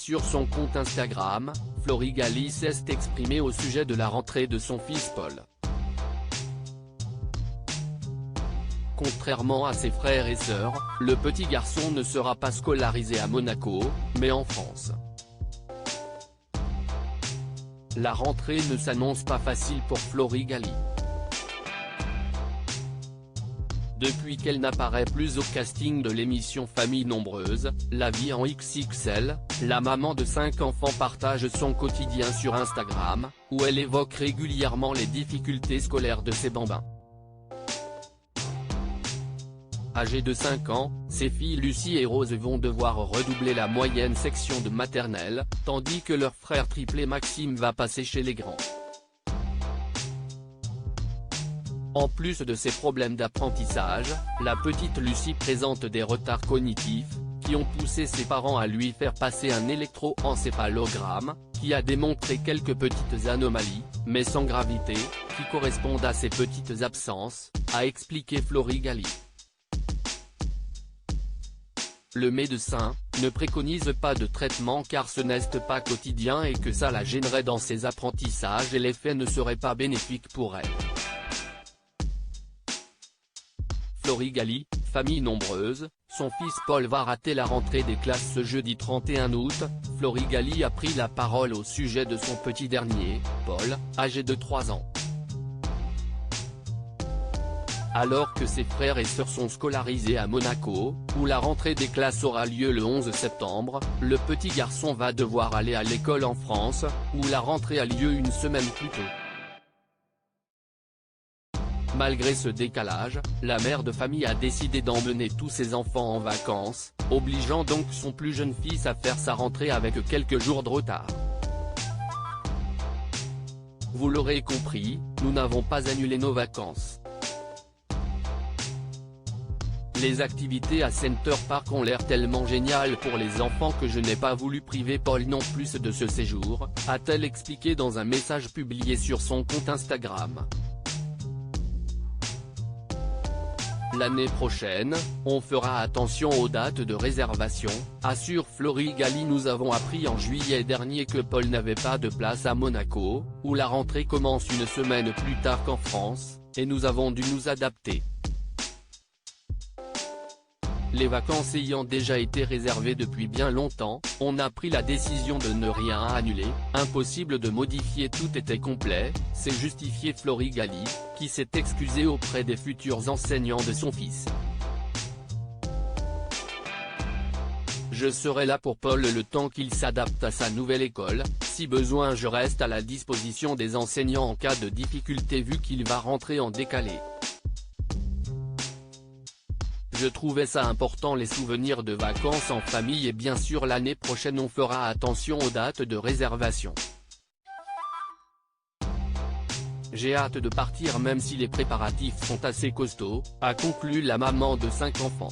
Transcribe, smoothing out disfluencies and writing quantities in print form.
Sur son compte Instagram, Florigali s'est exprimée au sujet de la rentrée de son fils Paul. Contrairement à ses frères et sœurs, le petit garçon ne sera pas scolarisé à Monaco, mais en France. La rentrée ne s'annonce pas facile pour Florigali. Depuis qu'elle n'apparaît plus au casting de l'émission Famille Nombreuse, La Vie en XXL, la maman de 5 enfants partage son quotidien sur Instagram, où elle évoque régulièrement les difficultés scolaires de ses bambins. Âgées de 5 ans, ses filles Lucie et Rose vont devoir redoubler la moyenne section de maternelle, tandis que leur frère triplé Maxime va passer chez les grands. En plus de ses problèmes d'apprentissage, la petite Lucie présente des retards cognitifs, qui ont poussé ses parents à lui faire passer un électroencéphalogramme, qui a démontré quelques petites anomalies, mais sans gravité, qui correspondent à ces petites absences, a expliqué Florigali. Le médecin ne préconise pas de traitement car ce n'est pas quotidien et que ça la gênerait dans ses apprentissages et l'effet ne serait pas bénéfique pour elle. Florigali, famille nombreuse, son fils Paul va rater la rentrée des classes ce jeudi 31 août, Florigali a pris la parole au sujet de son petit dernier, Paul, âgé de 3 ans. Alors que ses frères et sœurs sont scolarisés à Monaco, où la rentrée des classes aura lieu le 11 septembre, le petit garçon va devoir aller à l'école en France, où la rentrée a lieu une semaine plus tôt. Malgré ce décalage, la mère de famille a décidé d'emmener tous ses enfants en vacances, obligeant donc son plus jeune fils à faire sa rentrée avec quelques jours de retard. Vous l'aurez compris, nous n'avons pas annulé nos vacances. Les activités à Center Park ont l'air tellement géniales pour les enfants que je n'ai pas voulu priver Paul non plus de ce séjour, a-t-elle expliqué dans un message publié sur son compte Instagram. L'année prochaine, on fera attention aux dates de réservation, assure Florigali. Nous avons appris en juillet dernier que Paul n'avait pas de place à Monaco, où la rentrée commence une semaine plus tard qu'en France, et nous avons dû nous adapter. Les vacances ayant déjà été réservées depuis bien longtemps, on a pris la décision de ne rien annuler, impossible de modifier, tout était complet, s'est justifié Florigali, qui s'est excusé auprès des futurs enseignants de son fils. Je serai là pour Paul le temps qu'il s'adapte à sa nouvelle école, si besoin je reste à la disposition des enseignants en cas de difficulté vu qu'il va rentrer en décalé. Je trouvais ça important, les souvenirs de vacances en famille, et bien sûr l'année prochaine on fera attention aux dates de réservation. J'ai hâte de partir même si les préparatifs sont assez costauds, a conclu la maman de 5 enfants.